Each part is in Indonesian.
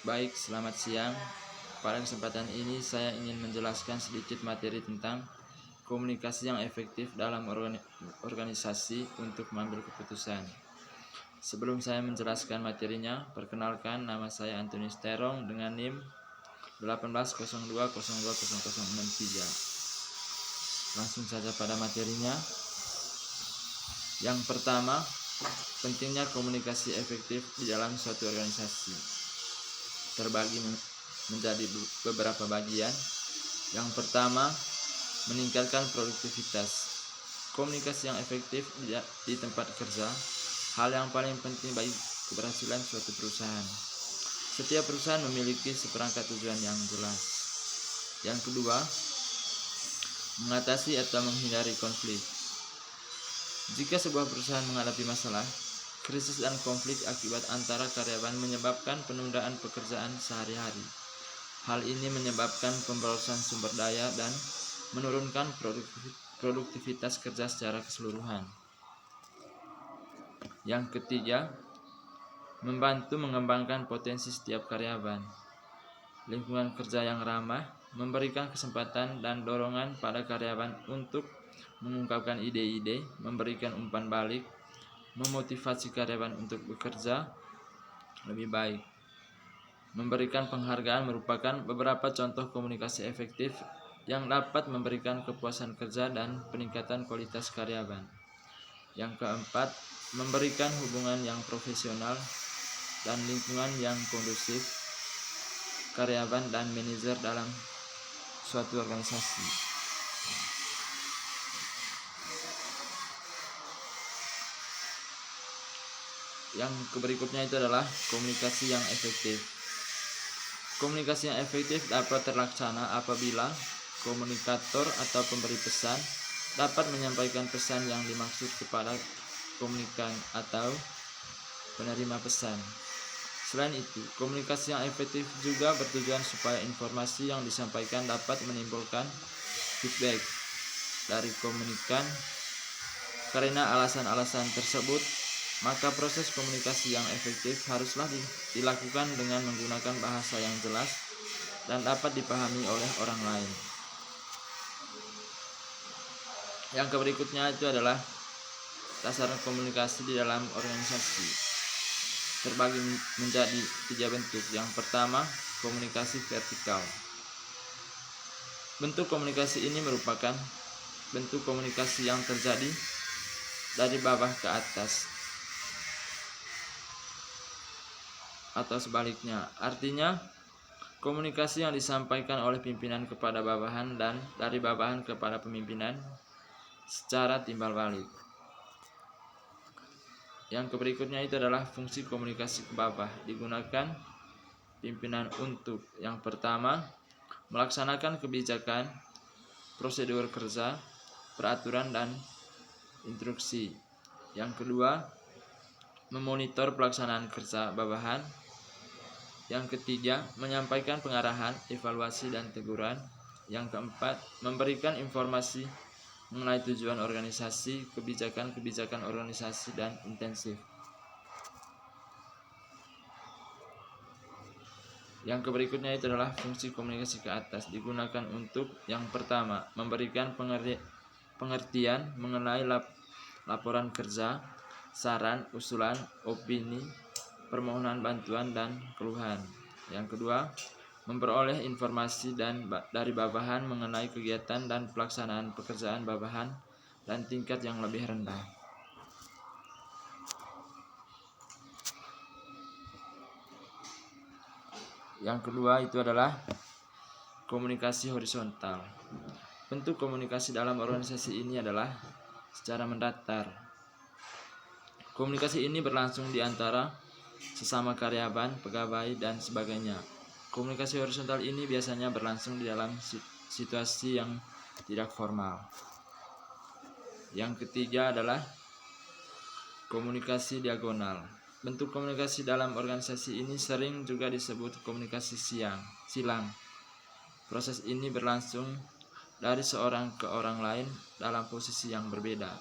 Baik, selamat siang. Pada kesempatan ini saya ingin menjelaskan sedikit materi tentang komunikasi yang efektif dalam organisasi untuk mengambil keputusan. Sebelum saya menjelaskan materinya, perkenalkan, nama saya Antonius Terong dengan NIM 1802020063. Langsung saja pada materinya. Yang pertama, pentingnya komunikasi efektif di dalam suatu organisasi. Terbagi menjadi beberapa bagian. Yang pertama, meningkatkan produktivitas. Komunikasi yang efektif di tempat kerja hal yang paling penting bagi keberhasilan suatu perusahaan. Setiap perusahaan memiliki seperangkat tujuan yang jelas. Yang kedua, mengatasi atau menghindari konflik. Jika sebuah perusahaan menghadapi masalah, krisis dan konflik akibat antara karyawan menyebabkan penundaan pekerjaan sehari-hari. Hal ini menyebabkan pemborosan sumber daya dan menurunkan produktivitas kerja secara keseluruhan. Yang ketiga, membantu mengembangkan potensi setiap karyawan. Lingkungan kerja yang ramah memberikan kesempatan dan dorongan pada karyawan untuk mengungkapkan ide-ide, memberikan umpan balik, memotivasi karyawan untuk bekerja lebih baik. Memberikan penghargaan merupakan beberapa contoh komunikasi efektif yang dapat memberikan kepuasan kerja dan peningkatan kualitas karyawan. Yang keempat, memberikan hubungan yang profesional dan lingkungan yang kondusif karyawan dan manajer dalam suatu organisasi. Yang berikutnya itu adalah komunikasi yang efektif. Komunikasi yang efektif dapat terlaksana apabila komunikator atau pemberi pesan dapat menyampaikan pesan yang dimaksud kepada komunikan atau penerima pesan. Selain itu, komunikasi yang efektif juga bertujuan supaya informasi yang disampaikan dapat menimbulkan feedback dari komunikan. Karena alasan-alasan tersebut, maka proses komunikasi yang efektif haruslah dilakukan dengan menggunakan bahasa yang jelas dan dapat dipahami oleh orang lain. Yang berikutnya itu adalah dasar komunikasi di dalam organisasi. Terbagi menjadi 3 bentuk. Yang pertama, komunikasi vertikal. Bentuk komunikasi ini merupakan bentuk komunikasi yang terjadi dari bawah ke atas atau sebaliknya. Artinya, komunikasi yang disampaikan oleh pimpinan kepada bawahan dan dari bawahan kepada pemimpinan secara timbal balik. Yang berikutnya itu adalah fungsi komunikasi ke bawah. Digunakan pimpinan untuk yang pertama, melaksanakan kebijakan, prosedur kerja, peraturan dan instruksi. Yang kedua, memonitor pelaksanaan kerja bawahan. Yang ketiga, menyampaikan pengarahan, evaluasi dan teguran. Yang keempat, memberikan informasi mengenai tujuan organisasi, kebijakan-kebijakan organisasi dan intensif. Yang berikutnya itu adalah fungsi komunikasi ke atas. Digunakan untuk yang pertama, memberikan pengertian mengenai laporan kerja, saran, usulan, opini, permohonan bantuan dan keluhan. Yang kedua, memperoleh informasi dari bawahan mengenai kegiatan dan pelaksanaan pekerjaan bawahan dan tingkat yang lebih rendah. Yang kedua itu adalah komunikasi horizontal. Bentuk komunikasi dalam organisasi ini adalah secara mendatar. Komunikasi ini berlangsung di antara sesama karyawan, pegawai, dan sebagainya. Komunikasi horizontal ini biasanya berlangsung di dalam situasi yang tidak formal. Yang ketiga adalah komunikasi diagonal. Bentuk komunikasi dalam organisasi ini sering juga disebut komunikasi silang. Proses ini berlangsung dari seorang ke orang lain dalam posisi yang berbeda.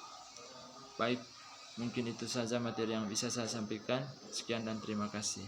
Baik, mungkin itu saja materi yang bisa saya sampaikan. Sekian dan terima kasih.